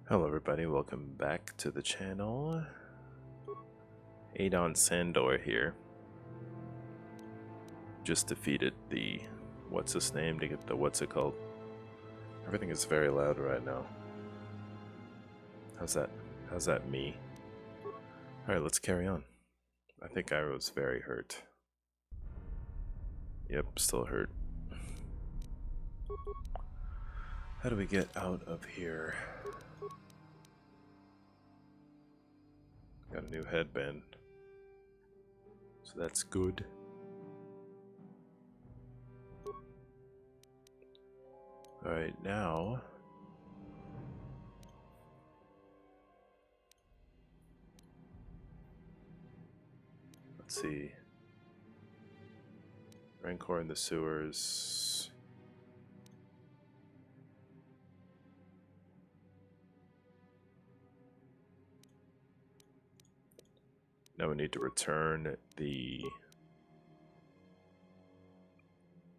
Hello everybody, welcome back to the channel. Adon Sandor here. Just defeated the what's his name to get the what's it called. Everything is very loud right now. How's that me? Alright, let's carry on. I think I was very hurt. Yep, still hurt. How do we get out of here? Got a new headband, so that's good. Alright, now let's see. Rancor in the sewers. Now we need to return the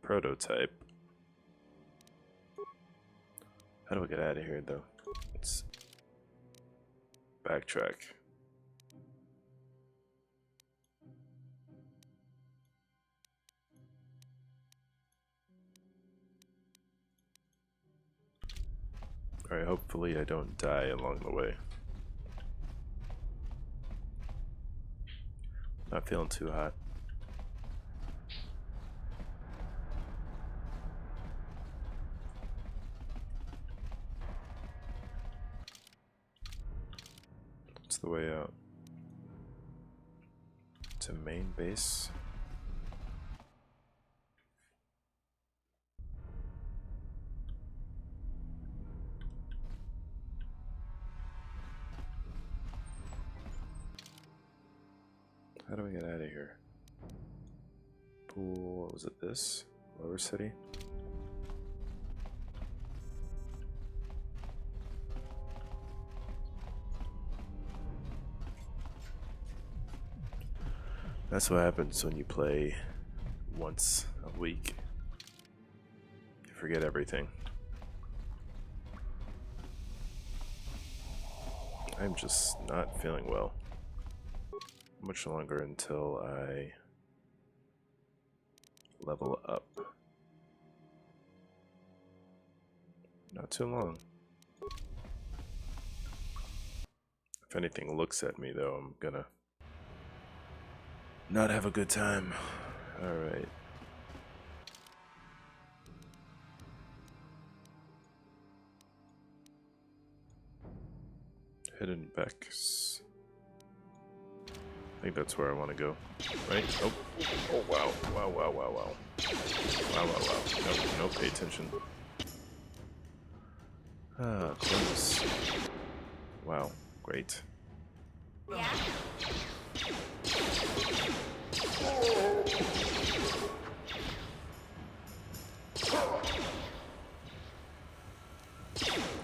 prototype. How do we get out of here though? Let's backtrack. Alright, hopefully I don't die along the way. Not feeling too hot. What's the way out? To main base. How do we get out of here? Pool, what was it, this? Lower city? That's what happens when you play once a week. You forget everything. I'm just not feeling well. Much longer until I level up. Not too long. If anything looks at me though, I'm gonna not have a good time. Alright. Hidden Becks. I think that's where I want to go. Right? Oh. Oh, wow. Wow, wow, wow, wow. Wow, wow, wow. No, pay attention. Ah, close. Wow, great. Yeah.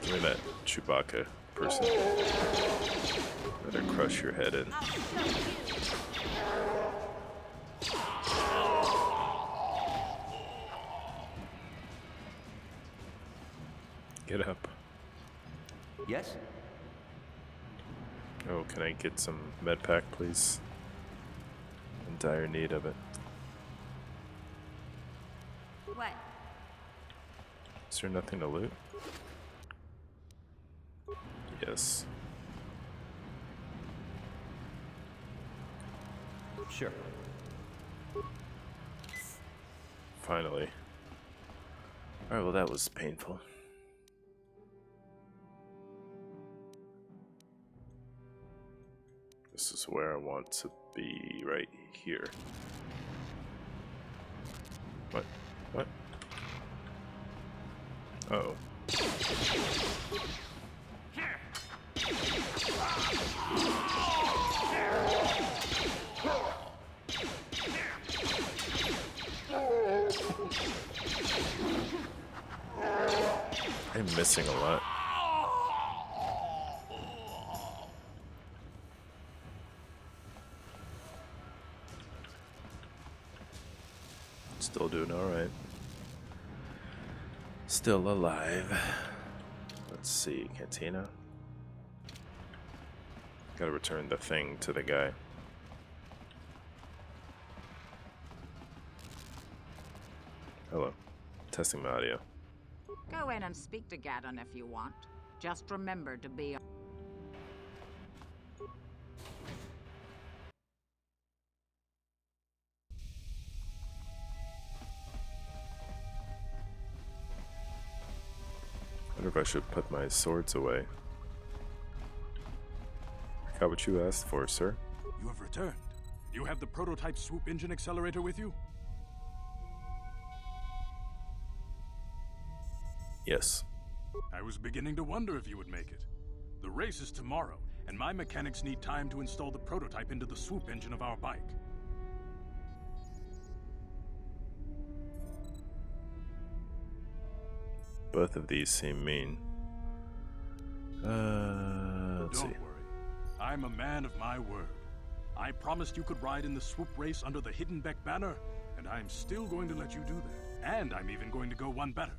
Give me that Chewbacca person. Better crush your head in. Get up. Yes? Oh, can I get some med pack, please? In dire need of it. What? Is there nothing to loot? Yes. Sure. Finally. Alright, well that was painful. This is where I want to be, right here. What? What? Uh-oh. I'm missing a lot. Still doing alright. Still alive. Let's see, Cantina. Gotta return the thing to the guy. Hello. Testing my audio. Go in and speak to Gaddon if you want. Just remember to be... I wonder if I should put my swords away. Got what you asked for, sir. You have returned. You have the prototype swoop engine accelerator with you? Yes. I was beginning to wonder if you would make it. The race is tomorrow, and my mechanics need time to install the prototype into the swoop engine of our bike. Both of these seem mean. Let's see. Don't worry. I'm a man of my word. I promised you could ride in the swoop race under the Hiddenbeck banner, and I'm still going to let you do that. And I'm even going to go one better.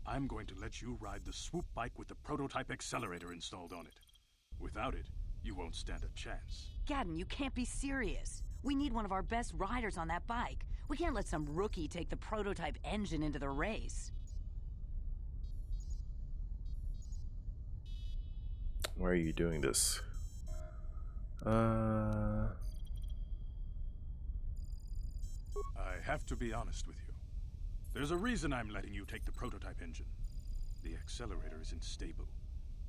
I'm going to let you ride the swoop bike with the prototype accelerator installed on it. Without it, you won't stand a chance. Gaddon, you can't be serious. We need one of our best riders on that bike. We can't let some rookie take the prototype engine into the race. Why are you doing this? I have to be honest with you. There's a reason I'm letting you take the prototype engine. The accelerator isn't stable.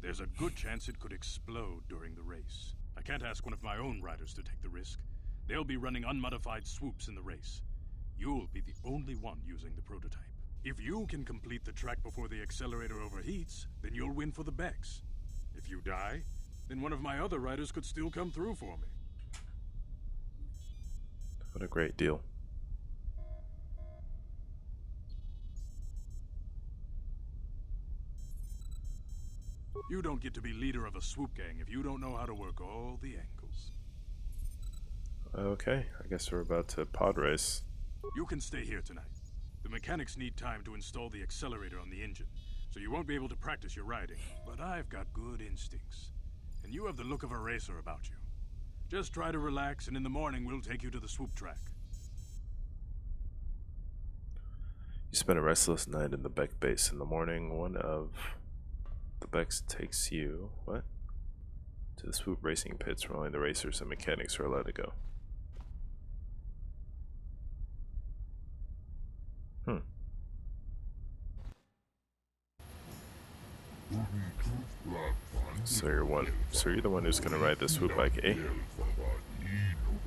There's a good chance it could explode during the race. I can't ask one of my own riders to take the risk. They'll be running unmodified swoops in the race. You'll be the only one using the prototype. If you can complete the track before the accelerator overheats, then you'll win for the Becks. If you die, then one of my other riders could still come through for me. What a great deal. You don't get to be leader of a swoop gang if you don't know how to work all the angles. Okay, I guess we're about to pod race. You can stay here tonight. The mechanics need time to install the accelerator on the engine, so you won't be able to practice your riding. But I've got good instincts, and you have the look of a racer about you. Just try to relax, and in the morning we'll take you to the swoop track. You spend a restless night in the Beck base. In the morning, one of the Becks takes you, what? To the swoop racing pits where only the racers and mechanics are allowed to go. So you're the one who's gonna ride the swoop bike, eh?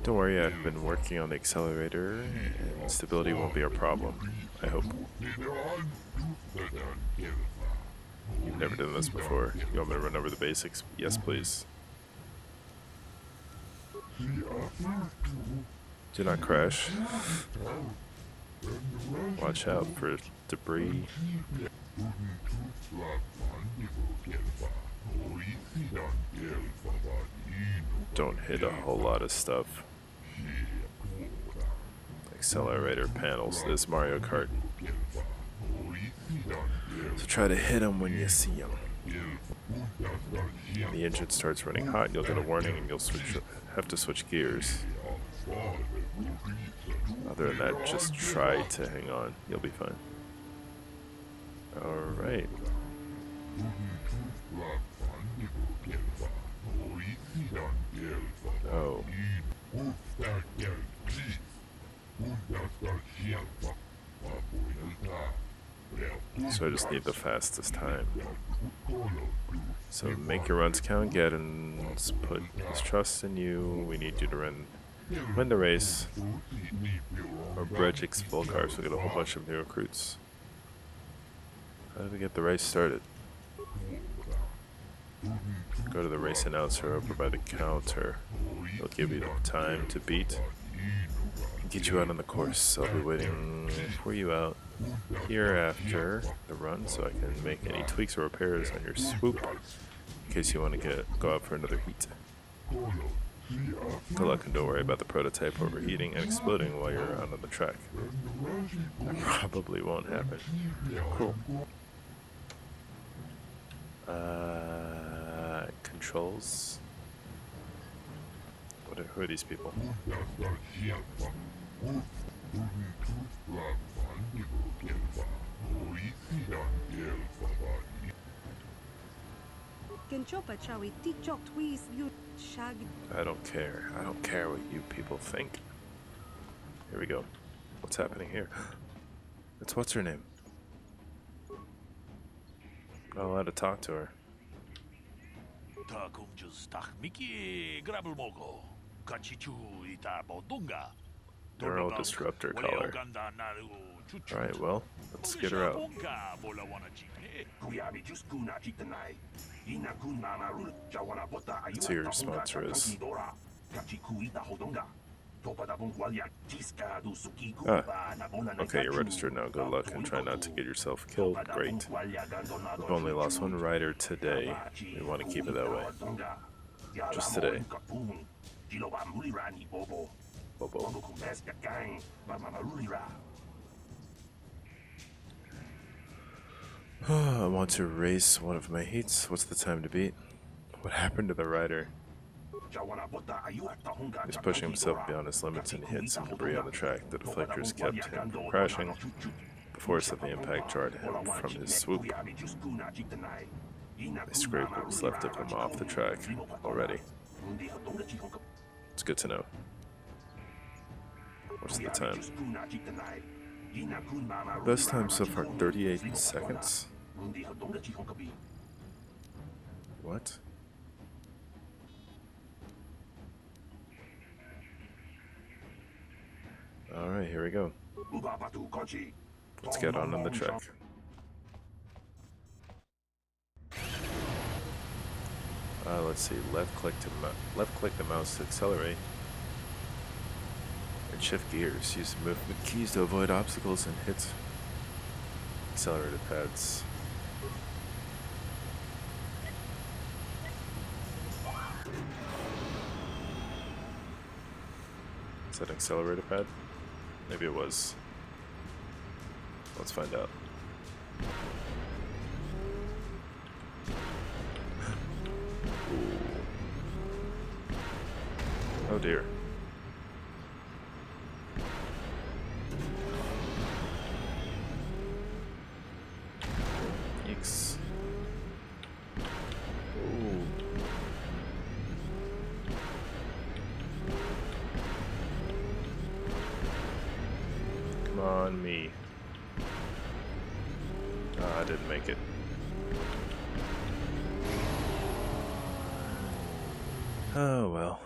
Don't worry, I've been working on the accelerator, and stability won't be a problem, I hope. You've never done this before. You want me to run over the basics? Yes, please. Do not crash. Watch out for debris. Don't hit a whole lot of stuff. Accelerator panels. This Mario Kart. So try to hit them when you see them. When the engine starts running hot, you'll get a warning and you'll have to switch gears. Other than that, just try to hang on. You'll be fine. Alright. Oh. So I just need the fastest time. So make your runs count, Gaddon's put his trust in you. We need you to win the race. Or Brejik's full cars will get a whole bunch of new recruits. How do we get the race started? Go to the race announcer over by the counter. He'll give you the time to beat and get you out on the course. I'll be waiting for you out here after the run so I can make any tweaks or repairs on your swoop in case you want to go out for another heat. Good luck and don't worry about the prototype overheating and exploding while you're out on the track. That probably won't happen. Cool. Controls. Who are these people? I don't care. I don't care what you people think. Here we go. What's happening here? It's what's her name? Not allowed to talk to her. Neural disruptor color. Alright, well, let's get her out. Let's see your sponsor is. Ah, okay, you're registered now. Good luck and try not to get yourself killed. Great. We've only lost one rider today. We want to keep it that way. Just today. Bobo. I want to race one of my heats. What's the time to beat? What happened to the rider? He's pushing himself beyond his limits and hit some debris on the track. The deflectors kept him from crashing. The force of the impact jarred him from his swoop. They scraped what was left of him off the track already. It's good to know. What's the time? Best time so far, 38 seconds. What? Alright, here we go. Let's get on the track. Let's see. Left click the mouse to accelerate. And shift gears. Use the movement keys to avoid obstacles and hit accelerated pads. Is that an accelerated pad? Maybe it was. Let's find out. Ooh. Oh dear. Yeeks. Ooh. Come on, me. I didn't make it. Oh well.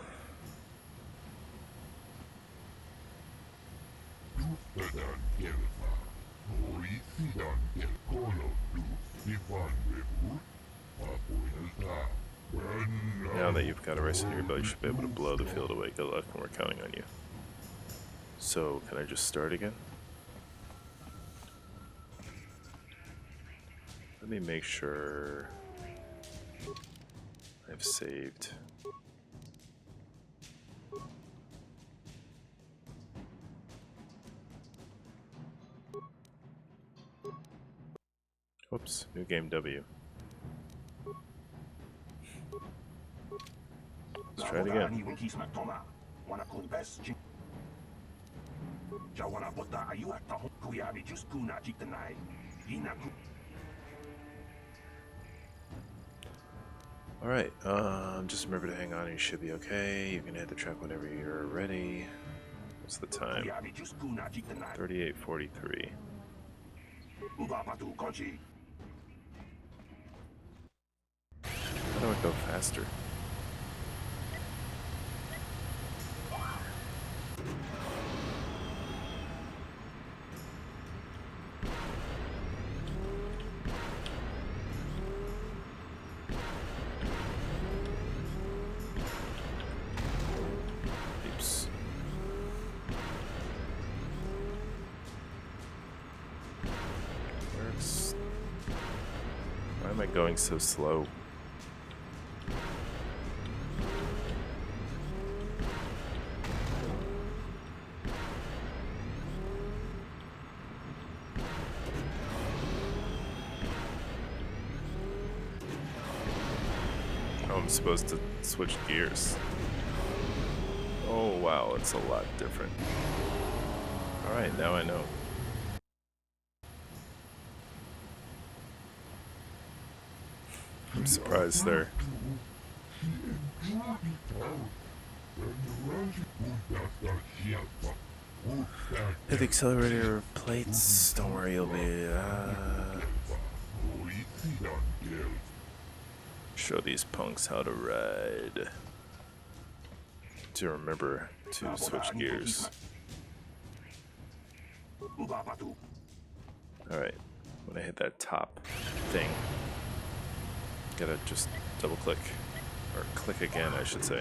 Now that you've got a race under your belt, you should be able to blow the field away. Good luck, and we're counting on you. So, can I just start again? Let me make sure I've saved. Oops, new game W. Let's try it again. Alright, just remember to hang on, you should be okay. You can hit the track whenever you're ready. What's the time? 38:43. How do I go faster? Oops. Works. Why am I going so slow? Oh, I'm supposed to switch gears. Oh wow, it's a lot different. Alright, now I know. I'm surprised there. Hit the accelerator plates. Don't worry, you'll be. Show these punks how to ride. To remember to switch gears. Alright, when I hit that top thing, gotta just double click. Or click again, I should say.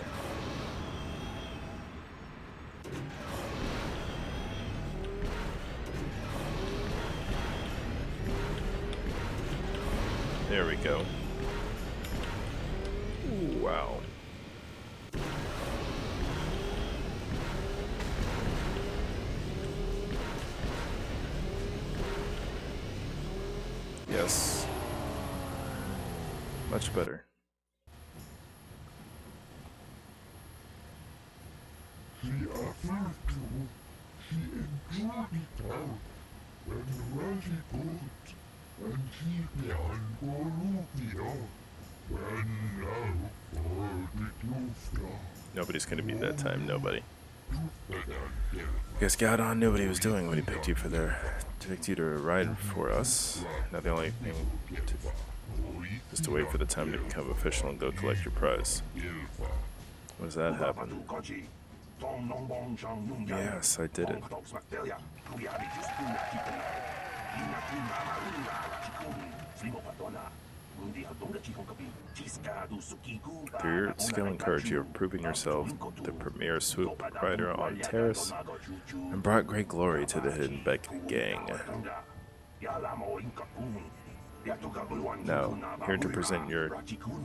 There we go. Ooh, wow. Yes. Much better. Nobody's gonna beat that time, nobody. Guess God on knew what he was doing when he picked you to ride for us. Now the only thing is to wait for the time to become official and go collect your prize. When does that happen? Yes, I did it. Through your skill and courage, you have proven yourself the premier swoop rider on Terrace and brought great glory to the Hidden Beck gang. Now, here to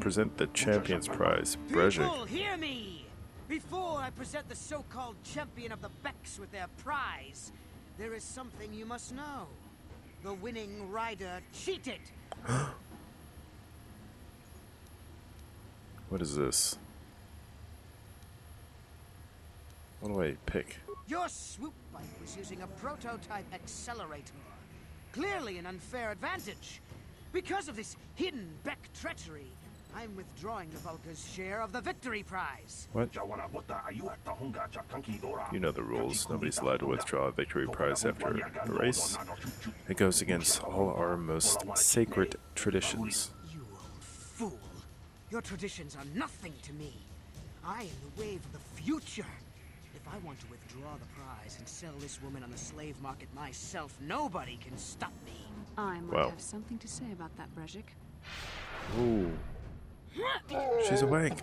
present the champion's prize, Brejik. People, hear me! Before I present the so-called champion of the Becks with their prize, there is something you must know. The winning rider cheated. What is this? What do I pick? Your swoop bike was using a prototype accelerator. Clearly an unfair advantage. Because of this hidden Beck treachery, I'm withdrawing the Vulca's share of the victory prize. What? You know the rules. Nobody's allowed to withdraw a victory prize after the race. It goes against all our most sacred traditions. You old fool. Your traditions are nothing to me. I am the wave of the future. If I want to withdraw the prize and sell this woman on the slave market myself, nobody can stop me. I might Wow. have something to say about that, Brejik. Ooh. She's awake.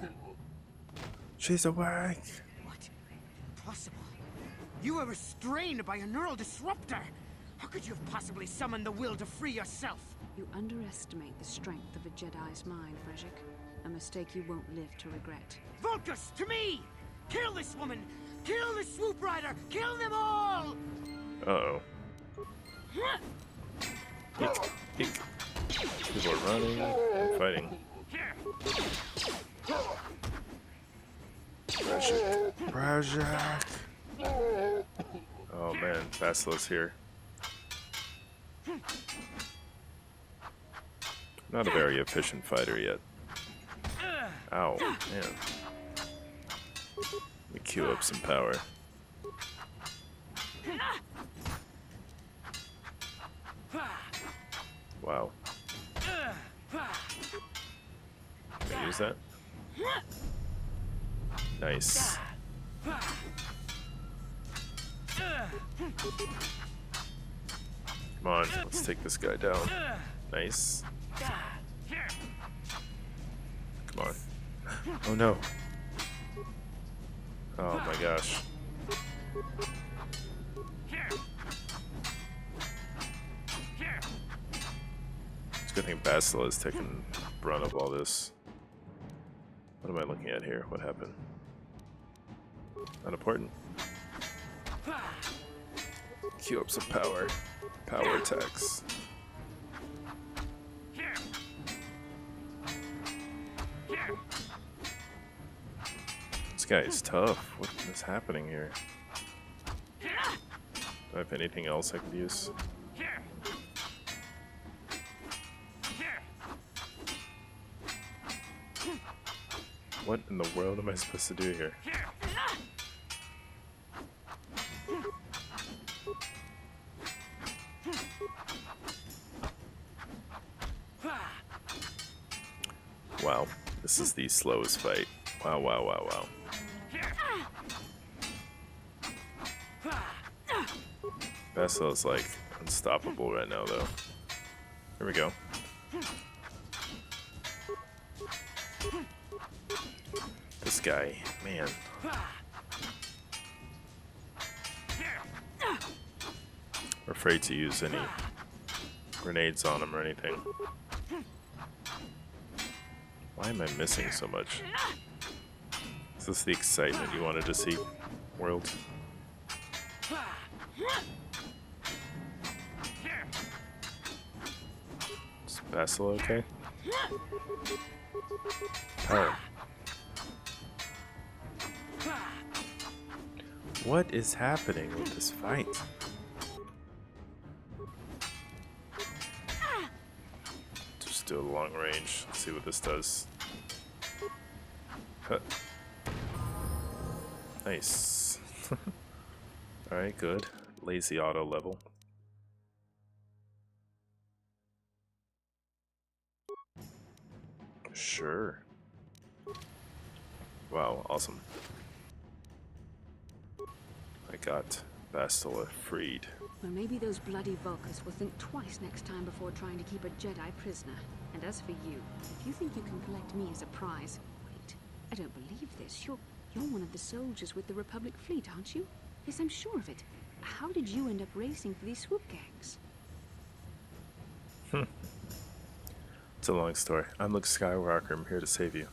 She's awake. What? Impossible. You were restrained by a neural disruptor. How could you have possibly summoned the will to free yourself? You underestimate the strength of a Jedi's mind, Brejik. A mistake you won't live to regret. Vulcus, to me! Kill this woman! Kill the swoop rider! Kill them all! Uh-oh. Eek, eek. People are running and fighting. Brejik. Oh man, Bastila's here. Not a very efficient fighter yet. Ow, man. Let me queue up some power. Wow. Can I use that? Nice. Come on, let's take this guy down. Nice. Come on. Oh no. Oh my gosh. It's a good thing Bastila is taking the brunt of all this. What am I looking at here? What happened? Not important. Queue up some power. Power attacks. Let's guy is tough. What is happening here? Do I have anything else I could use? What in the world am I supposed to do here? Wow, this is the slowest fight. Wow, wow, wow, wow. Bastila's like unstoppable right now, though. Here we go. This guy, man. I'm afraid to use any grenades on him or anything. Why am I missing so much? Is this the excitement you wanted to see, world? Is Bastila okay? Power. What is happening with this fight? Just do a long range. Let's see what this does. Huh. Nice. Alright, good. Lazy auto level. Sure. Wow, awesome. I got Bastila freed. Well, maybe those bloody Vulkars will think twice next time before trying to keep a Jedi prisoner. And as for you, if you think you can collect me as a prize... Wait, I don't believe this. You're one of the soldiers with the Republic fleet, aren't you? Yes, I'm sure of it. How did you end up racing for these swoop gangs? It's a long story. I'm Luke Skywalker. I'm here to save you.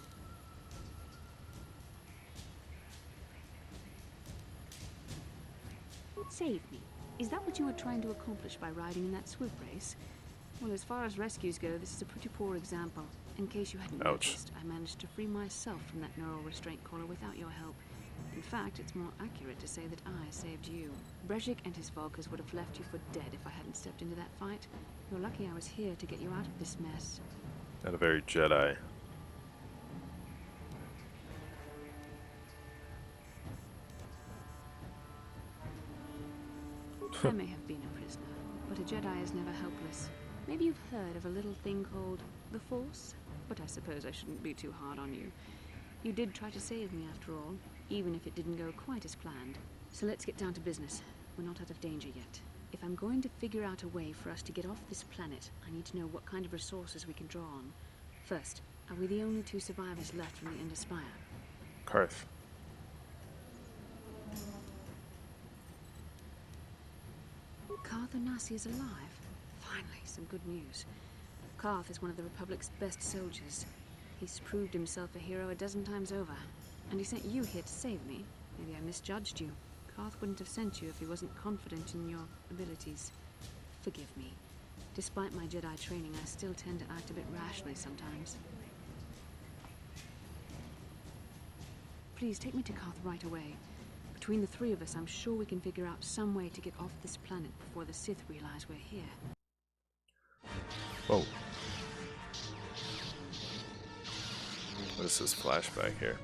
Save me. Is that what you were trying to accomplish by riding in that swoop race? Well, as far as rescues go, this is a pretty poor example. In case you hadn't noticed, I managed to free myself from that neural restraint collar without your help. In fact, it's more accurate to say that I saved you. Brejik and his Vulkars would have left you for dead if I hadn't stepped into that fight. You're lucky I was here to get you out of this mess. Not a very Jedi. I may have been a prisoner, but a Jedi is never helpless. Maybe you've heard of a little thing called the Force? But I suppose I shouldn't be too hard on you. You did try to save me after all, even if it didn't go quite as planned. So let's get down to business. We're not out of danger yet. If I'm going to figure out a way for us to get off this planet, I need to know what kind of resources we can draw on. First, are we the only two survivors left from the Ender Spire? Karth. Karth Onasi is alive. Finally, some good news. Karth is one of the Republic's best soldiers. He's proved himself a hero a dozen times over. And he sent you here to save me. Maybe I misjudged you. Karth wouldn't have sent you if he wasn't confident in your abilities. Forgive me. Despite my Jedi training, I still tend to act a bit rashly sometimes. Please, take me to Karth right away. Between the three of us, I'm sure we can figure out some way to get off this planet before the Sith realize we're here. Whoa. What is this flashback here?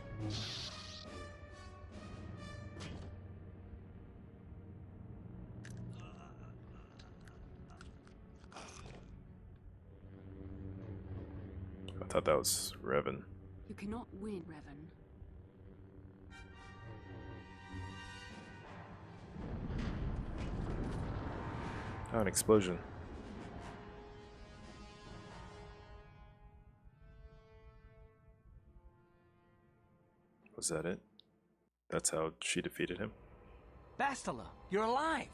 I thought that was Revan. You cannot win, Revan. Oh, an explosion. Was that it? That's how she defeated him? Bastila, you're alive!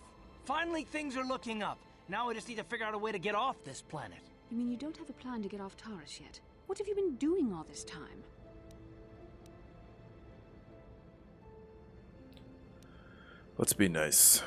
Finally, things are looking up. Now I just need to figure out a way to get off this planet. You mean you don't have a plan to get off Taurus yet? What have you been doing all this time? Let's be nice.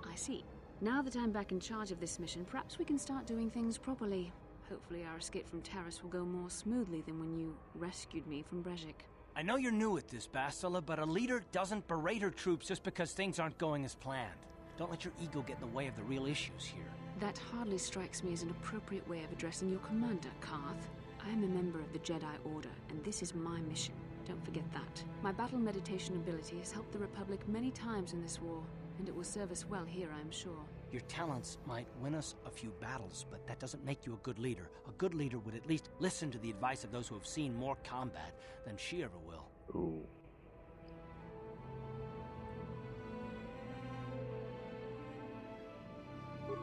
I see. Now that I'm back in charge of this mission, perhaps we can start doing things properly. Hopefully our escape from Taurus will go more smoothly than when you rescued me from Brejik. I know you're new at this, Bastila, but a leader doesn't berate her troops just because things aren't going as planned. Don't let your ego get in the way of the real issues here. That hardly strikes me as an appropriate way of addressing your commander, Karth. I am a member of the Jedi Order, and this is my mission. Don't forget that. My battle meditation ability has helped the Republic many times in this war, and it will serve us well here, I am sure. Your talents might win us a few battles, but that doesn't make you a good leader. A good leader would at least listen to the advice of those who have seen more combat than she ever will. Ooh.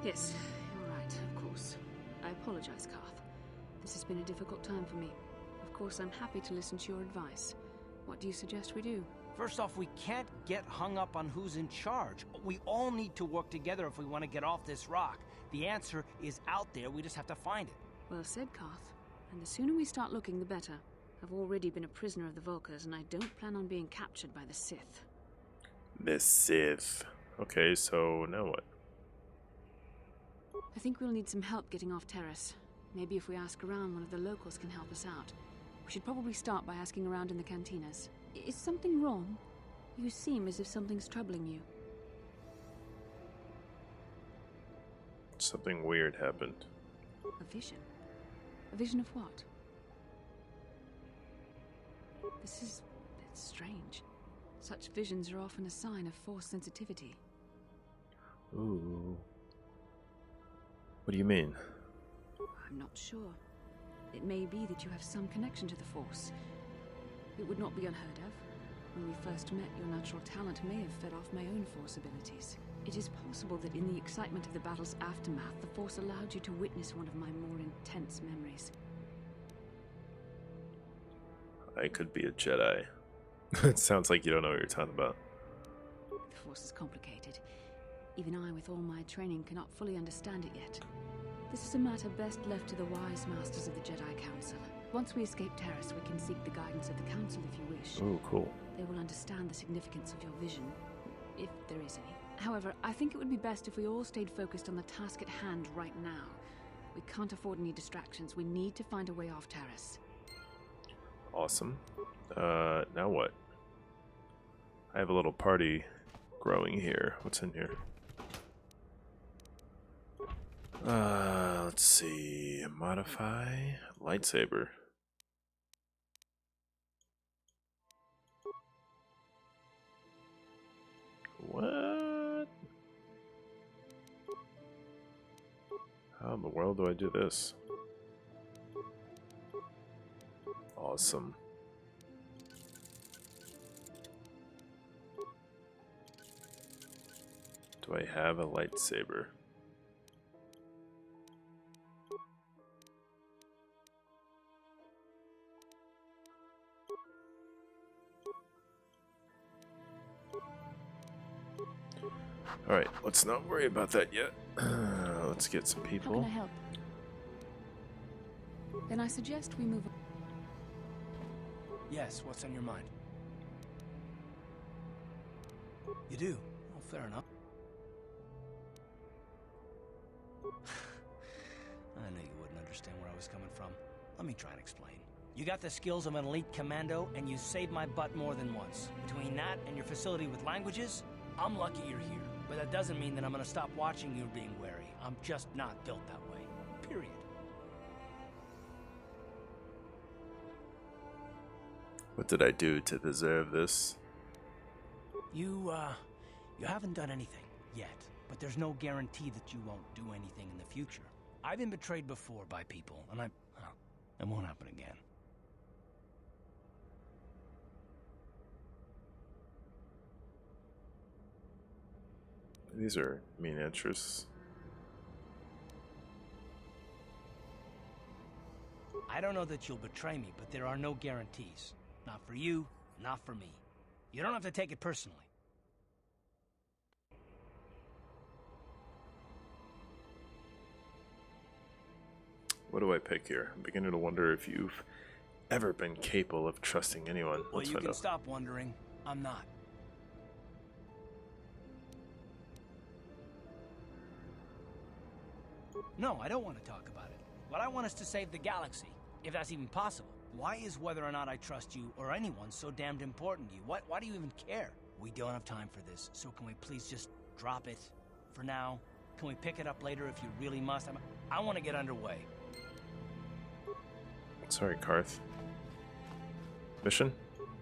Yes, you're right, of course. I apologize, Karth. This has been a difficult time for me. Of course, I'm happy to listen to your advice. What do you suggest we do? First off, we can't get hung up on who's in charge. We all need to work together if we want to get off this rock. The answer is out there, we just have to find it. Well said, Karth. And the sooner we start looking, the better. I've already been a prisoner of the Vulkars, and I don't plan on being captured by the Sith. The Sith. Okay, so now what? I think we'll need some help getting off Terrace. Maybe if we ask around, one of the locals can help us out. We should probably start by asking around in the cantinas. Is something wrong? You seem as if something's troubling you. Something weird happened. A vision? A vision of what? It's strange. Such visions are often a sign of Force sensitivity. Ooh. What do you mean? I'm not sure. It may be that you have some connection to the Force. It would not be unheard of. When we first met, your natural talent may have fed off my own Force abilities. It is possible that in the excitement of the battle's aftermath, the Force allowed you to witness one of my more intense memories. I could be a Jedi. It sounds like you don't know what you're talking about. The Force is complicated. Even I, with all my training, cannot fully understand it yet. This is a matter best left to the wise masters of the Jedi Council. Once we escape Terrace, we can seek the guidance of the Council if you wish. Oh, cool. They will understand the significance of your vision, if there is any. However, I think it would be best if we all stayed focused on the task at hand right now. We can't afford any distractions. We need to find a way off Terrace. Awesome. Now what? I have a little party growing here. What's in here? Let's see. Modify. Lightsaber. What? How in the world do I do this? Awesome. Do I have a lightsaber? Alright, let's not worry about that yet. Let's get some How people. can I help? Then I suggest we move on. Yes, what's on your mind? You do? Oh, fair enough. I knew you wouldn't understand where I was coming from. Let me try and explain. You got the skills of an elite commando, and you saved my butt more than once. Between that and your facility with languages, I'm lucky you're here. But that doesn't mean that I'm gonna stop watching you being wary. I'm just not built that way. Period. What did I do to deserve this? You haven't done anything yet, but there's no guarantee that you won't do anything in the future. I've been betrayed before by people, and it won't happen again. These are miniatures. I don't know that you'll betray me, but there are no guarantees. Not for you, not for me. You don't have to take it personally. What do I pick here? I'm beginning to wonder if you've ever been capable of trusting anyone. Well, Let's you find can out. stop wondering. I'm not. No, I don't want to talk about it. What I want is to save the galaxy, if that's even possible. Why is whether or not I trust you or anyone so damned important to you? Why do you even care? We don't have time for this, so can we please just drop it for now? Can we pick it up later if you really must? I want to get underway. Sorry, Karth. Mission?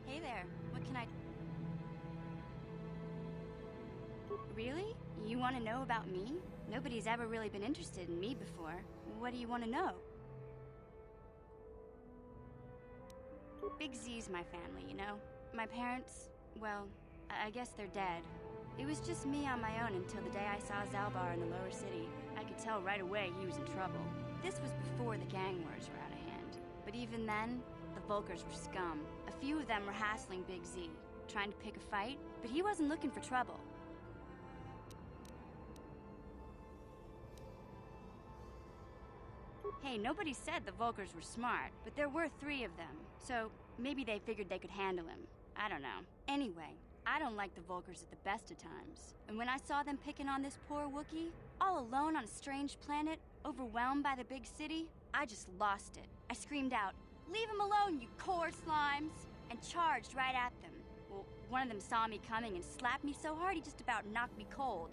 Hey there, what can I... Really? You want to know about me? Nobody's ever really been interested in me before. What do you want to know? Big Z's my family, you know? My parents, well, I guess they're dead. It was just me on my own until the day I saw Zalbar in the lower city. I could tell right away he was in trouble. This was before the gang wars were out of hand. But even then, the Volkers were scum. A few of them were hassling Big Z, trying to pick a fight, but he wasn't looking for trouble. Hey, nobody said the Volkers were smart, but there were 3 of them, so maybe they figured they could handle him. I don't know. Anyway, I don't like the Volkers at the best of times. And when I saw them picking on this poor Wookiee, all alone on a strange planet, overwhelmed by the big city, I just lost it. I screamed out, "Leave him alone, you core slimes!" and charged right at them. Well, one of them saw me coming and slapped me so hard he just about knocked me cold.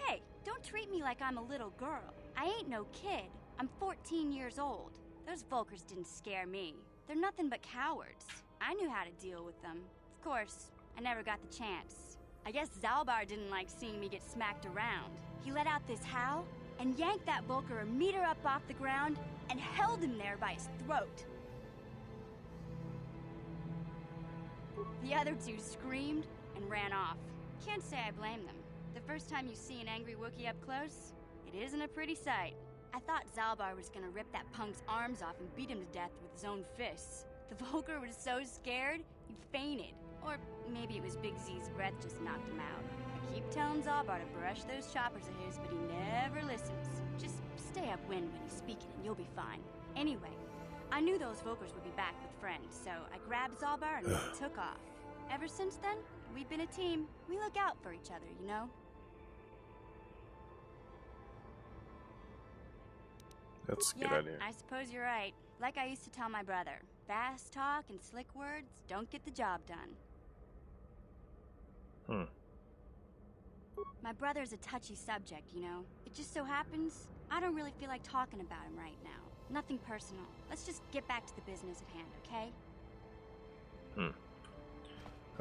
Hey, don't treat me like I'm a little girl. I ain't no kid. I'm 14 years old. Those Volkers didn't scare me. They're nothing but cowards. I knew how to deal with them. Of course, I never got the chance. I guess Zalbar didn't like seeing me get smacked around. He let out this howl and yanked that Volker a meter up off the ground and held him there by his throat. The other 2 screamed and ran off. Can't say I blame them. The first time you see an angry Wookiee up close, it isn't a pretty sight. I thought Zalbar was gonna rip that punk's arms off and beat him to death with his own fists. The Volker was so scared, he fainted. Or maybe it was Big Z's breath just knocked him out. I keep telling Zalbar to brush those choppers of his, but he never listens. Just stay upwind when he's speaking and you'll be fine. Anyway, I knew those Volkers would be back with friends, so I grabbed Zalbar and we took off. Ever since then, we've been a team. We look out for each other, you know? That's a good Yeah, idea. I suppose you're right. Like I used to tell my brother, fast talk and slick words don't get the job done. My brother's a touchy subject, you know? It just so happens, I don't really feel like talking about him right now. Nothing personal. Let's just get back to the business at hand, okay?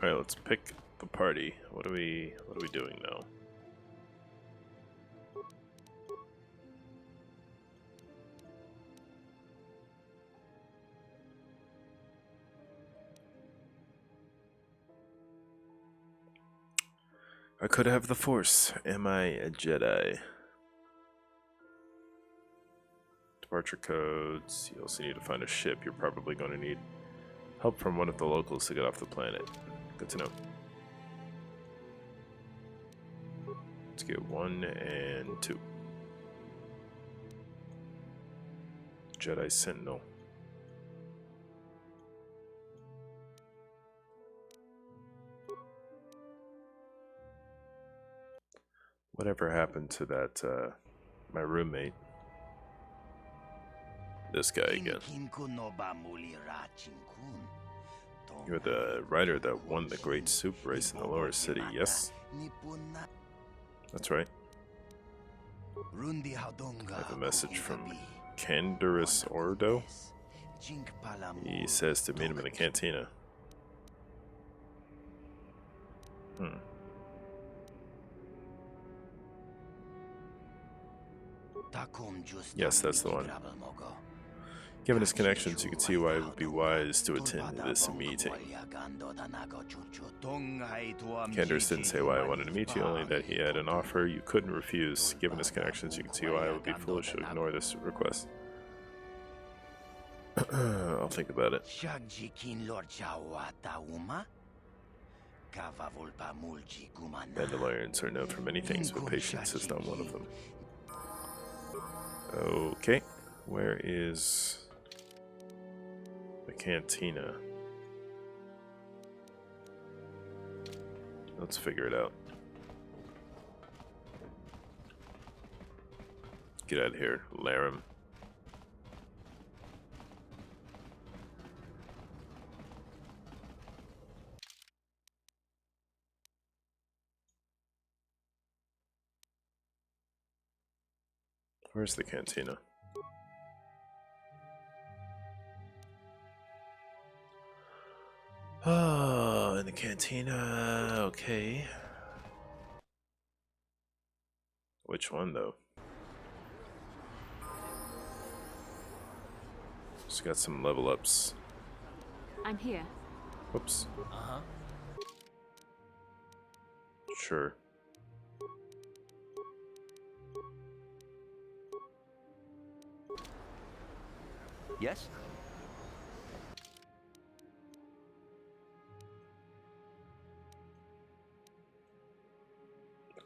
Alright, let's pick the party. What are we doing now? I could have the Force. Am I a Jedi? Departure codes. You also need to find a ship. You're probably going to need help from one of the locals to get off the planet. Good to know. Let's get 1 and 2. Jedi Sentinel. Whatever happened to that, my roommate? This guy again. You're the rider that won the Great Soup Race in the lower city, yes? That's right. I have a message from Canderous Ordo. He says to meet him in the cantina. Yes, that's the one. Given his connections, you can see why it would be wise to attend this meeting. Canderous didn't say why I wanted to meet you, only that he had an offer you couldn't refuse. Given his connections, you can see why it would be foolish to ignore this request. I'll think about it. Mandalorians are known for many things, but patience is not one of them. Okay, where is the cantina? Let's figure it out. Get out of here, Laram. Where's the cantina? Oh, in the cantina. Okay. Which one, though? Just got some level ups. I'm here. Whoops. Uh-huh. Sure. Yes?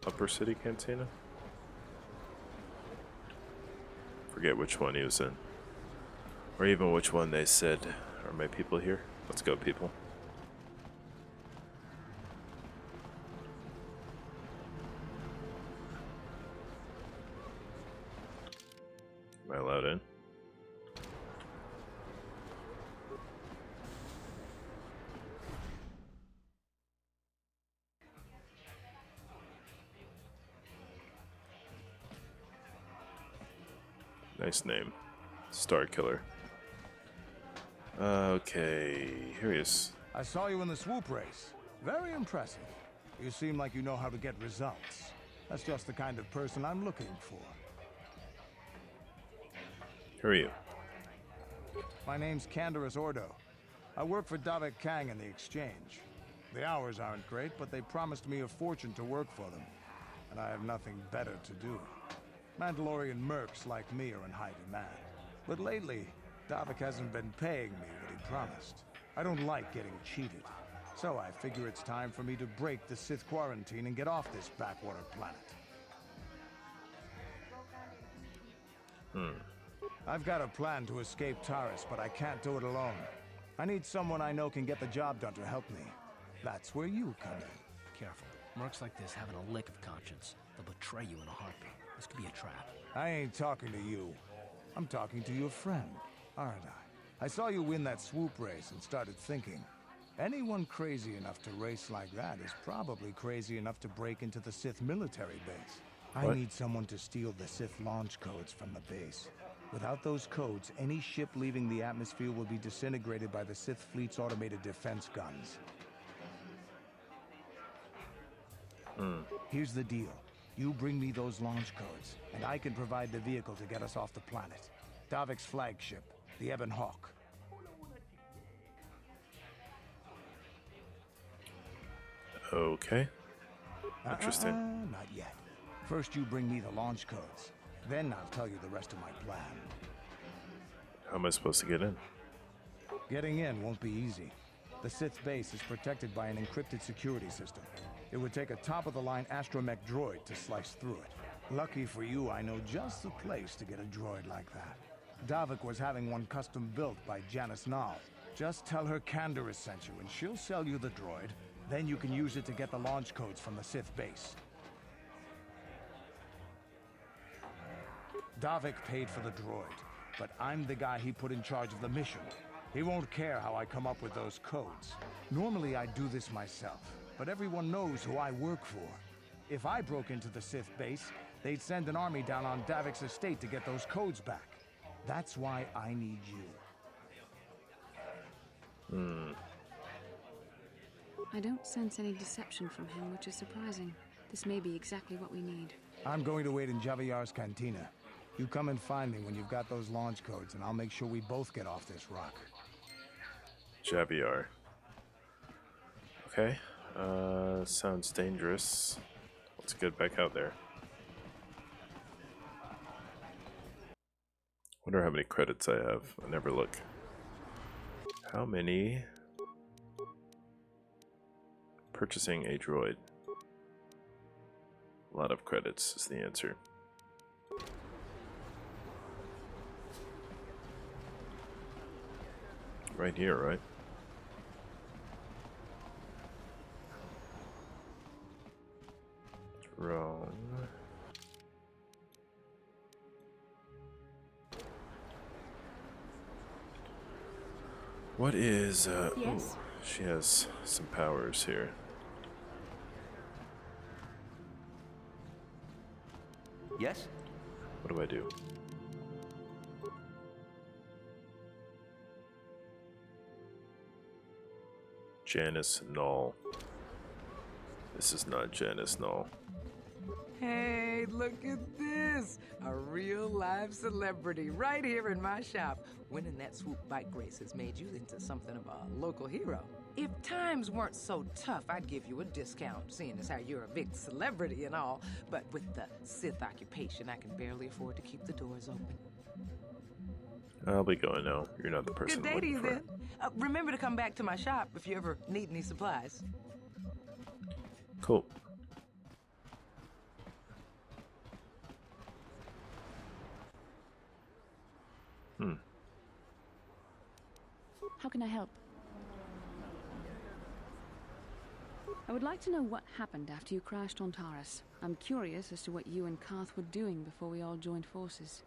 Upper City Cantina? Forget which one he was in. Or even which one they said, are my people here? Let's go, people. Am I allowed in? Nice name. Star Killer. Okay, here he is. I saw you in the swoop race. Very impressive. You seem like you know how to get results. That's just the kind of person I'm looking for. Who are you? My name's Canderous Ordo. I work for Davik Kang in the exchange. The hours aren't great, but they promised me a fortune to work for them. And I have nothing better to do. Mandalorian mercs like me are in high demand. But lately, Davik hasn't been paying me what he promised. I don't like getting cheated. So I figure it's time for me to break the Sith quarantine and get off this backwater planet. I've got a plan to escape Taris, but I can't do it alone. I need someone I know can get the job done to help me. That's where you come in. Careful. Mercs like this haven't a lick of conscience. They'll betray you in a heartbeat. This could be a trap. I ain't talking to you. I'm talking to your friend, aren't I? I saw you win that swoop race and started thinking. Anyone crazy enough to race like that is probably crazy enough to break into the Sith military base. I need someone to steal the Sith launch codes from the base. Without those codes, any ship leaving the atmosphere will be disintegrated by the Sith fleet's automated defense guns. Here's the deal. You bring me those launch codes, and I can provide the vehicle to get us off the planet. Davik's flagship, the Ebon Hawk. Okay. Interesting. Not yet. First you bring me the launch codes. Then I'll tell you the rest of my plan. How am I supposed to get in? Getting in won't be easy. The Sith base is protected by an encrypted security system. It would take a top-of-the-line astromech droid to slice through it. Lucky for you, I know just the place to get a droid like that. Davik was having one custom built by Janice Nall. Just tell her Canderous sent you, and she'll sell you the droid. Then you can use it to get the launch codes from the Sith base. Davik paid for the droid, but I'm the guy he put in charge of the mission. He won't care how I come up with those codes. Normally I'd do this myself, but everyone knows who I work for. If I broke into the Sith base, they'd send an army down on Davik's estate to get those codes back. That's why I need you. I don't sense any deception from him, which is surprising. This may be exactly what we need. I'm going to wait in Javier's cantina. You come and find me when you've got those launch codes, and I'll make sure we both get off this rock. Javier. Okay. Sounds dangerous. Let's get back out there. Wonder how many credits I have. I never look. How many? Purchasing a droid. A lot of credits is the answer. Right here, right? Wrong. What is, Yes? ooh, she has some powers here. Yes? What do I do? Janice Null. This is not Janice Null. Hey, look at this! A real live celebrity right here in my shop. Winning that swoop bike race has made you into something of a local hero. If times weren't so tough, I'd give you a discount, seeing as how you're a big celebrity and all. But with the Sith occupation, I can barely afford to keep the doors open. I'll be going now. You're not the person Good I'm day to looking you for. then. Remember to come back to my shop if you ever need any supplies. Cool. How can I help? I would like to know what happened after you crashed on Taurus. I'm curious as to what you and Karth were doing before we all joined forces.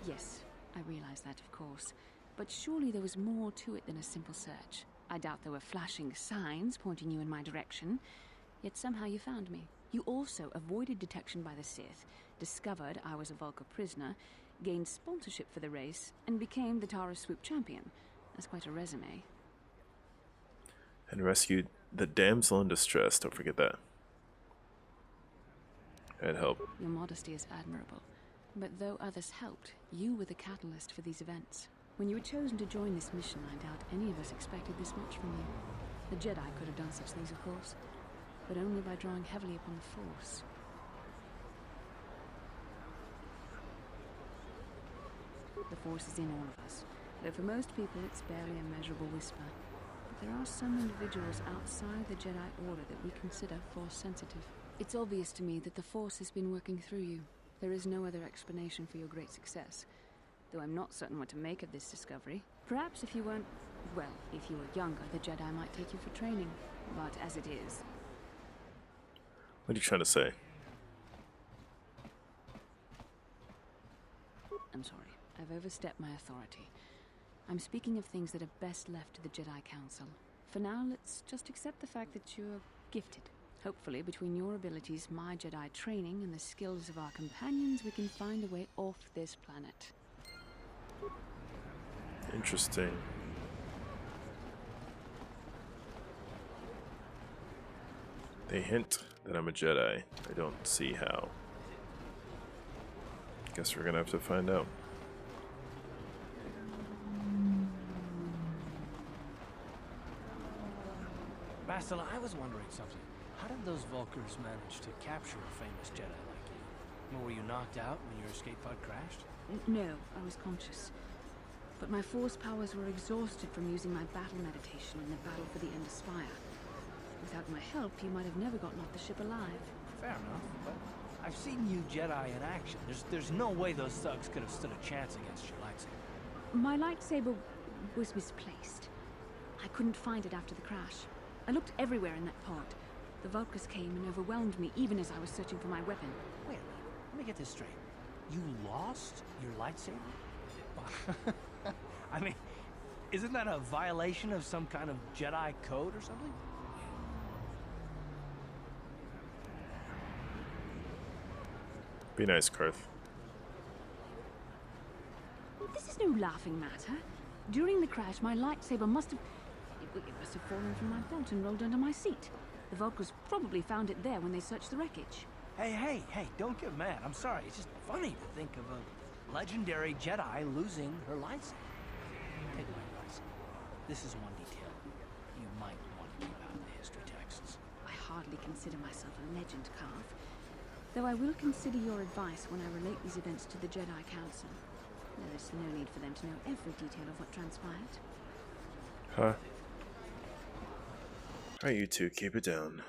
Yes, I realize that, of course. But surely there was more to it than a simple search. I doubt there were flashing signs pointing you in my direction. Yet somehow you found me. You also avoided detection by the Sith, discovered I was a Vulca prisoner, gained sponsorship for the race, and became the Taurus Swoop champion. That's quite a resume. And rescued the damsel in distress. Don't forget that. I'd help. Your modesty is admirable. But though others helped, you were the catalyst for these events. When you were chosen to join this mission, I doubt any of us expected this much from you. The Jedi could have done such things, of course, but only by drawing heavily upon the Force. The Force is in all of us, though for most people it's barely a measurable whisper. But there are some individuals outside the Jedi Order that we consider Force-sensitive. It's obvious to me that the Force has been working through you. There is no other explanation for your great success, though I'm not certain what to make of this discovery. Perhaps if you weren't... well, if you were younger, the Jedi might take you for training. But as it is... What are you trying to say? I'm sorry. I've overstepped my authority. I'm speaking of things that are best left to the Jedi Council. For now, let's just accept the fact that you're gifted. Hopefully, between your abilities, my Jedi training, and the skills of our companions, we can find a way off this planet. Interesting. They hint that I'm a Jedi. I don't see how. Guess we're gonna have to find out. Bastila, I was wondering something. How did those Vulkars manage to capture a famous Jedi like you? Were you knocked out when your escape pod crashed? No, I was conscious. But my Force powers were exhausted from using my battle meditation in the battle for the Endor Spire. Without my help, you might have never gotten off the ship alive. Fair enough, but I've seen you Jedi in action. There's no way those thugs could have stood a chance against your lightsaber. My lightsaber was misplaced. I couldn't find it after the crash. I looked everywhere in that pod. The Vulkars came and overwhelmed me even as I was searching for my weapon. Wait a minute, let me get this straight. You lost your lightsaber? I mean, isn't that a violation of some kind of Jedi code or something? Be nice, Karth. This is no laughing matter. During the crash, my lightsaber must have... It must have fallen from my belt and rolled under my seat. The Vulkars probably found it there when they searched the wreckage. Hey, don't get mad. I'm sorry. It's just funny to think of a legendary Jedi losing her lightsaber. Take my advice. This is one detail you might want to keep out of the history texts. I hardly consider myself a legend, Karth. Though I will consider your advice when I relate these events to the Jedi Council. There is no need for them to know every detail of what transpired. Huh? Alright, you two, keep it down.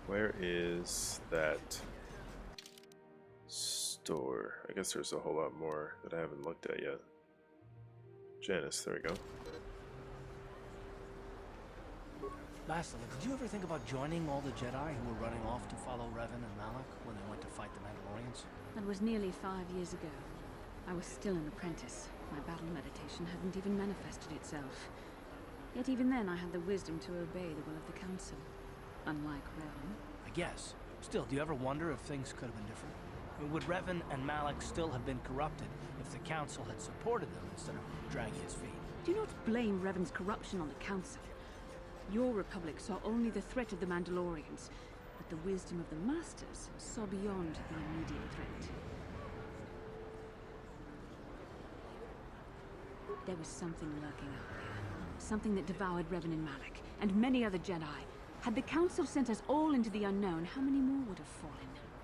Where is that store? I guess there's a whole lot more that I haven't looked at yet. Janice, there we go. Bastila, did you ever think about joining all the Jedi who were running off to follow Revan and Malak when they went to fight the Mandalorians? That was nearly 5 years ago. I was still an apprentice. My battle meditation hadn't even manifested itself. Yet even then I had the wisdom to obey the will of the Council. Unlike Revan. I guess. Still, do you ever wonder if things could have been different? I mean, would Revan and Malak still have been corrupted if the Council had supported them instead of dragging his feet? Do not blame Revan's corruption on the Council. Your Republic saw only the threat of the Mandalorians, but the wisdom of the Masters saw beyond the immediate threat. There was something lurking out there. Something that devoured Revan and Malak, and many other Jedi. Had the Council sent us all into the unknown, how many more would have fallen?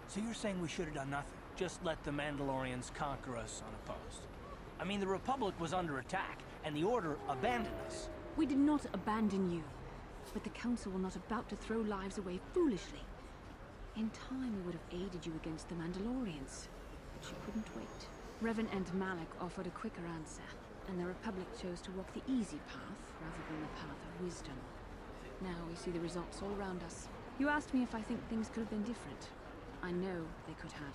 So you're saying we should have done nothing? Just let the Mandalorians conquer us unopposed? I mean, the Republic was under attack, and the Order abandoned us. We did not abandon you. But the Council were not about to throw lives away foolishly. In time, we would have aided you against the Mandalorians. But you couldn't wait. Revan and Malak offered a quicker answer, and the Republic chose to walk the easy path rather than the path of wisdom. Now we see the results all around us. You asked me if I think things could have been different. I know they could have.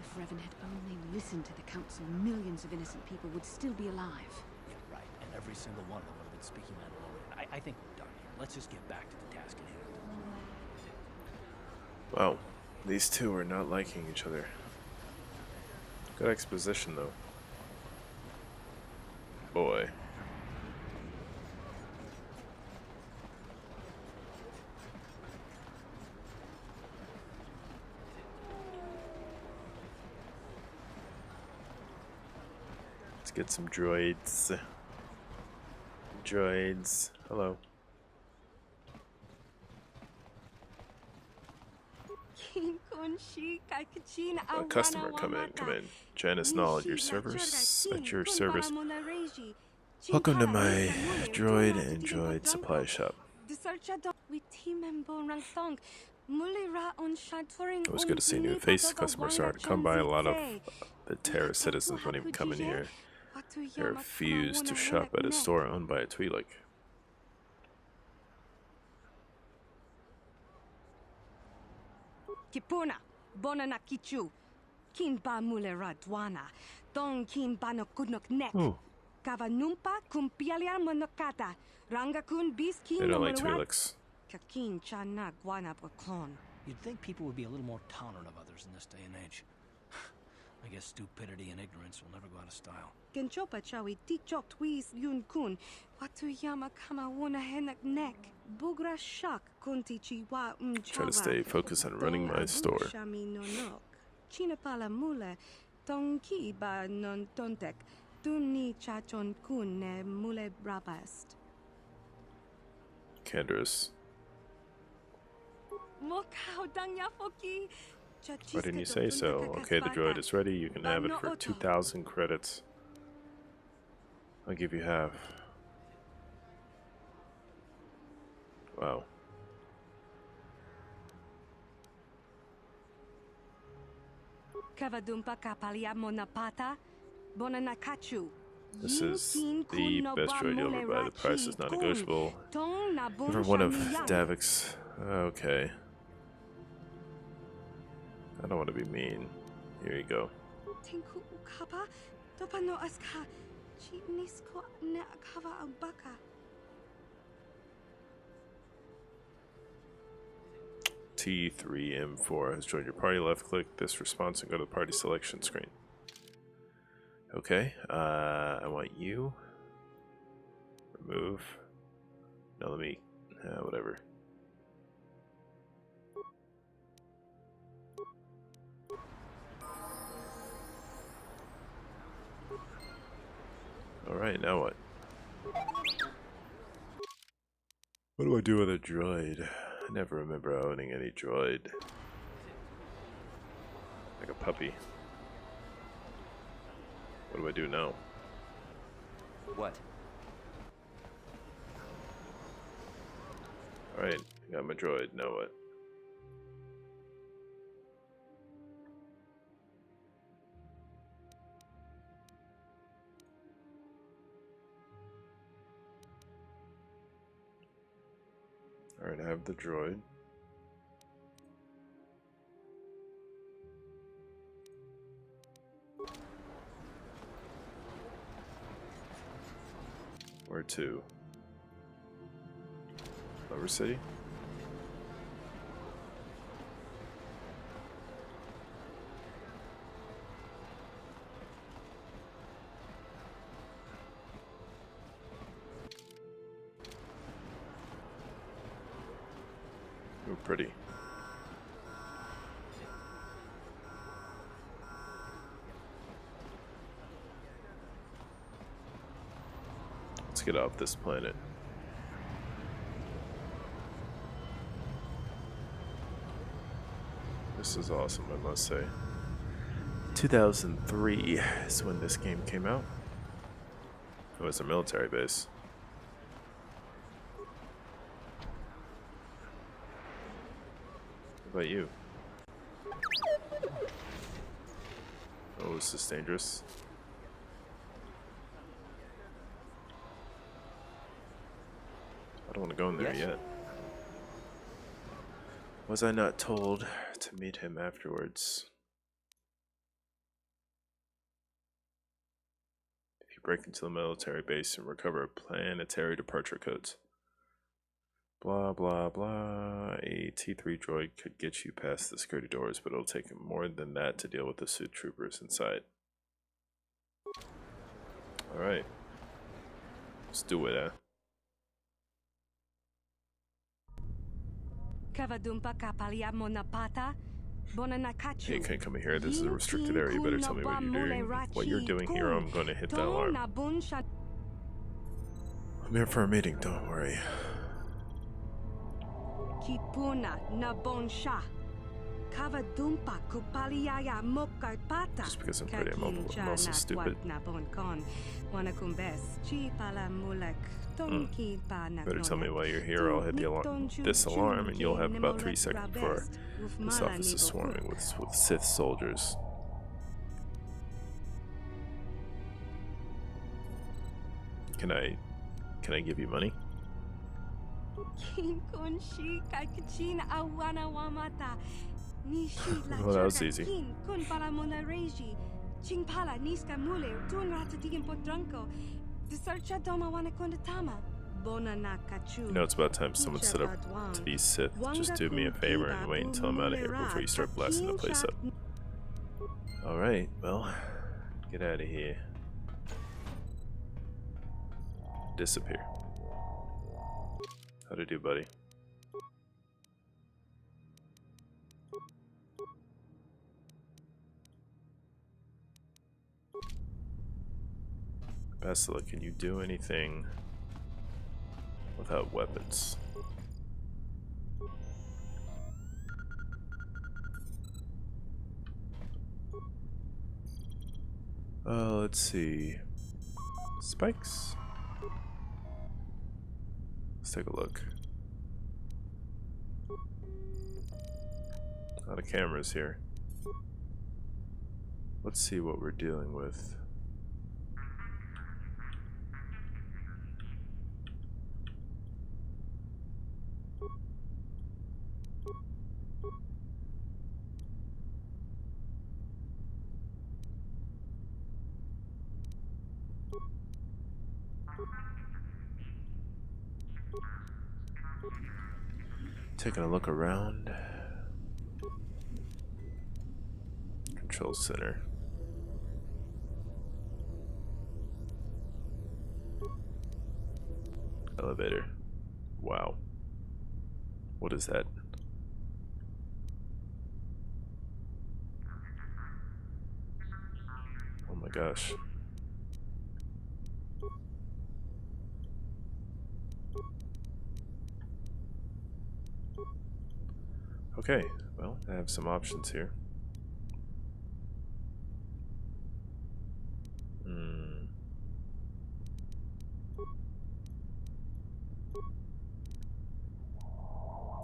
If Revan had only listened to the Council, millions of innocent people would still be alive. Yeah, right. And every single one of them would have been speaking Mandalorian. I think we're done here. Let's just get back to the task at hand. Wow, these two are not liking each other. Good exposition, though. Boy. Let's get some droids. Droids. Hello. A customer, come in, come in. Janice Null, your service at your service. Welcome to my droid and droid supply shop. It was good to see a new face. Customers are hard to come by. A lot of the Terra citizens won't even come in here. They refuse to shop at a store owned by a Twi'lek. Kipuna, bona na kichu. Kin ba mulera dwana. Don kin ba no kudnok nek. Kavanumpa kumpialia monokata. Ranga kun bis kin They don't no like Twi'leks. Kakin chana guana brakon. You'd think people would be a little more tolerant of others in this day and age. I guess stupidity and ignorance will never go out of style. Genchopa chawi tichok twis yun kun. Watu yama kama wona henak nek. Bugra shak kunti chiwa Try to stay focused on running my store. Chinapala mule. Tonki ba non tontek. Tuni chachon kun ne mule brabast. Canderous. Mokau danya foki. Why didn't you say so? Okay, the droid is ready. You can have it for 2,000 credits. I'll give you half. Wow. Kavadumpa kapalia monapata. Bonanakachu. This is the best droid you'll ever buy. The price is not negotiable. For one of Davik's. Okay. I don't want to be mean. Here you go. Tinku ukapa. Topano aska. Chinisko ne akava abaka. T3M4 has joined your party. Left click this response and go to the party selection screen. Okay, I want you. Remove. No, let me. Whatever. Alright, now what? What do I do with a droid? I never remember owning any droid. Like a puppy. What do I do now? What? Alright, got my droid, now what? Alright, I have the droid. Where to? Lower City? Ooh, pretty. Let's get off this planet. This is awesome, I must say. 2003 is when this game came out. It was a military base. What about you? Oh, is this dangerous? I don't want to go in there yet. Was I not told to meet him afterwards? If you break into the military base and recover planetary departure codes. Blah, blah, blah. A T3 droid could get you past the security doors, but it'll take more than that to deal with the suit troopers inside. Alright. Let's do it, eh? Hey, you can't come in here. This is a restricted area. You better tell me what you're doing here, or I'm going to hit that alarm. I'm here for a meeting, don't worry. Just because I'm pretty, I'm also stupid. Better tell me why you're here, or I'll hit this alarm, and you'll have about 3 seconds before this office is swarming with Sith soldiers. Can I give you money? Well, that was easy. You know, it's about time someone stood up to these Sith. Just do me a favor and wait until I'm out of here before you start blasting the place up. Alright, well, get out of here. Disappear. How'd I do, buddy? Bastila, can you do anything without weapons? Let's see. Spikes? Let's take a look. A lot of cameras here. Let's see what we're dealing with. Taking a look around. Control center. Elevator. Wow. What is that? Oh my gosh. Okay, well, I have some options here.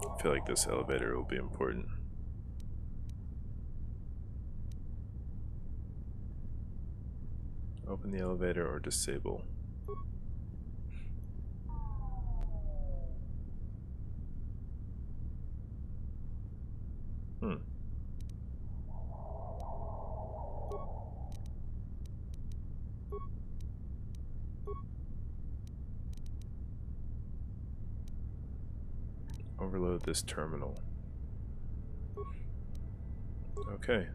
I feel like this elevator will be important. Open the elevator or disable. Overload this terminal. Okay.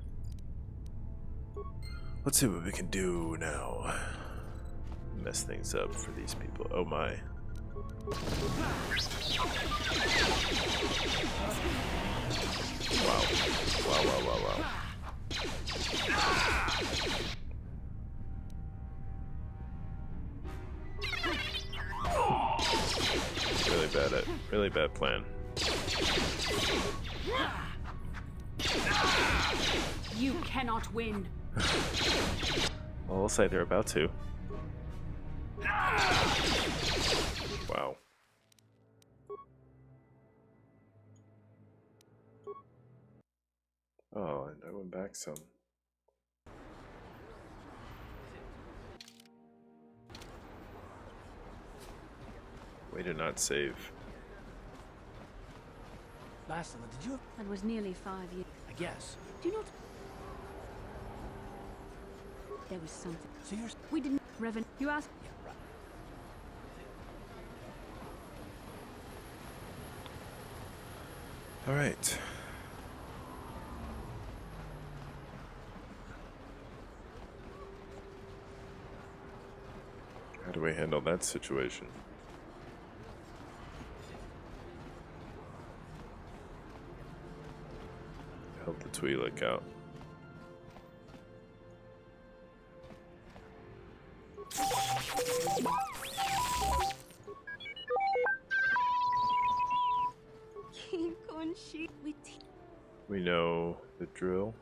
Let's see what we can do now. Mess things up for these people. Oh my. Wow. Wow, wow, wow, wow. Really bad plan. You cannot win. Well, I'll say they're about to. Wow. Oh, and I went back some. Way to not save. Bastila, did you? That was nearly 5 years. I guess. Do you not? There was something. So you're. We didn't. Reverend, you asked. Yeah, right. All right. How do we handle that situation? Help the Twi'lek out. We know the drill.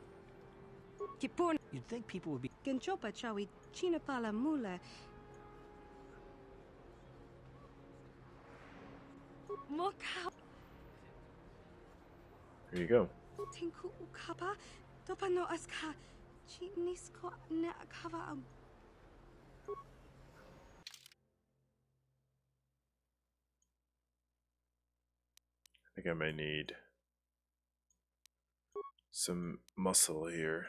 You'd think people would be. Genchopa chawi chinapala mula. Moka. Here you go. Tinku ukapa. Topano aska. Chinisko na kava. I think I may need some muscle here.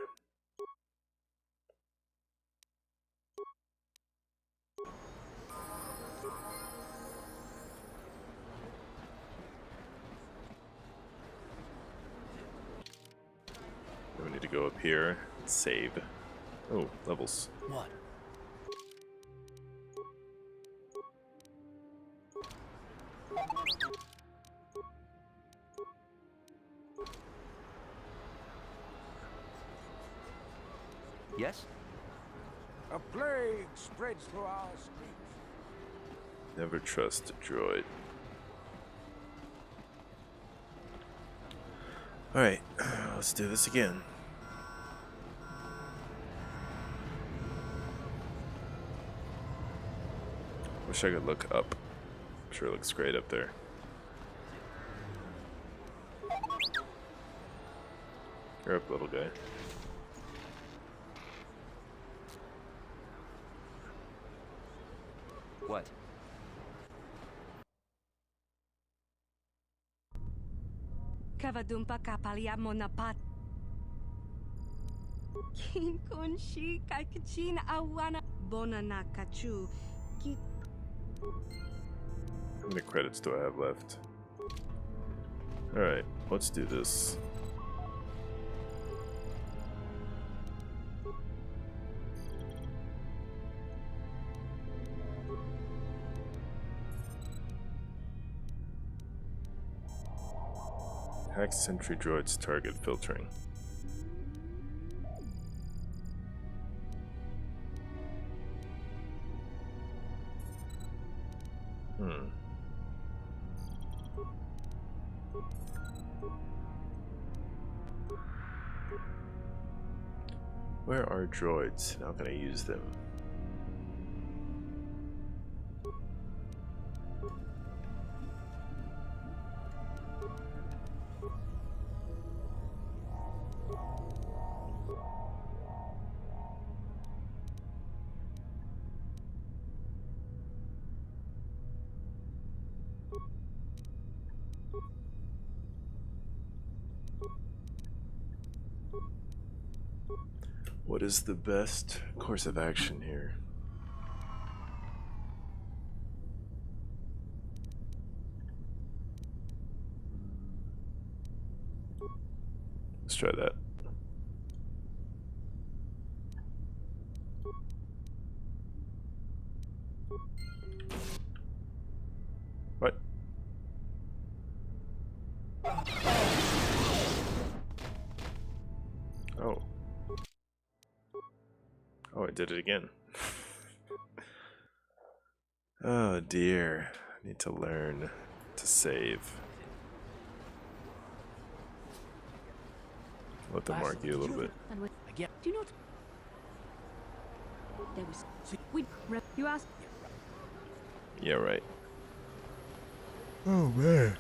Then we need to go up here and save. Oh, levels. What? Yes? A plague spreads through our streets. Never trust a droid. Alright, let's do this again. Wish I could look up. Sure looks great up there. You're up, little guy. What? Kavadumpa kapalia monapat. Kin konshi kaikachin awana. Bonana kachu. How many credits do I have left? Alright, let's do this. Hack sentry droids target filtering. Where are droids? How can I use them? What is the best course of action here? try that. What? Oh. Oh, I did it again. Oh dear. I need to learn to save. Let them argue a little bit. Do you know? There was. You asked. Yeah, right. Oh, man.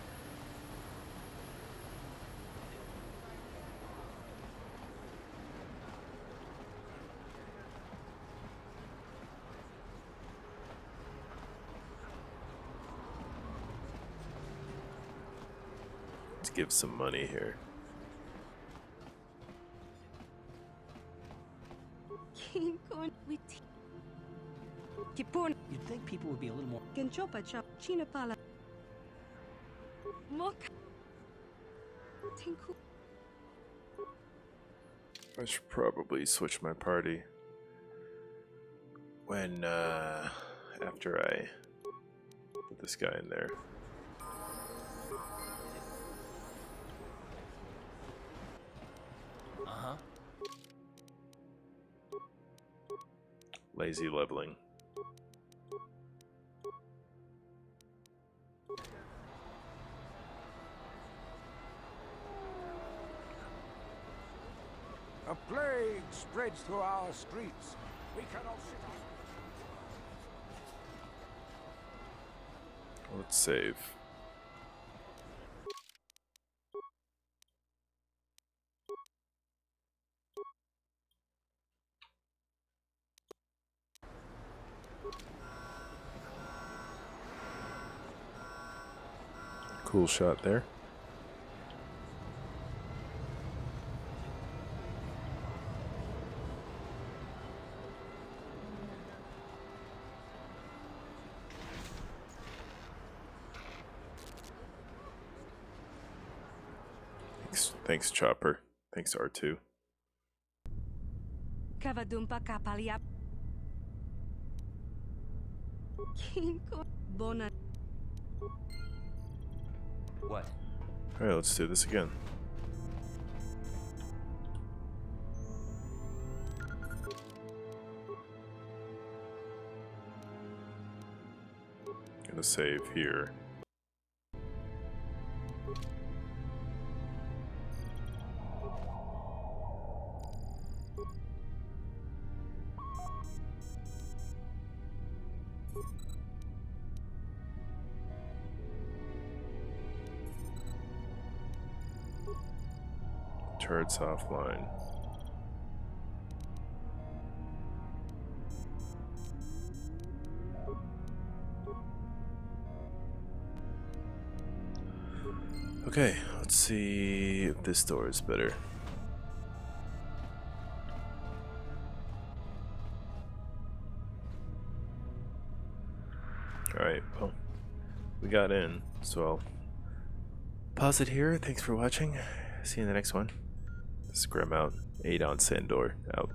Let's give some money here. You'd think people would be a little more. I should probably switch my party when after I put this guy in there. Uh-huh. Lazy leveling. A plague spreads through our streets. We cannot sit on. Let's save. Cool shot there. Thanks, Chopper. Thanks, R2. Kavadumpa kapalia. Bona. What? Alright, let's do this again. Gonna save here. Turrets offline. Okay, let's see if this door is better. Alright, well, we got in, so I'll pause it here. Thanks for watching. See you in the next one. This is Grim out. 8 on Sandor out.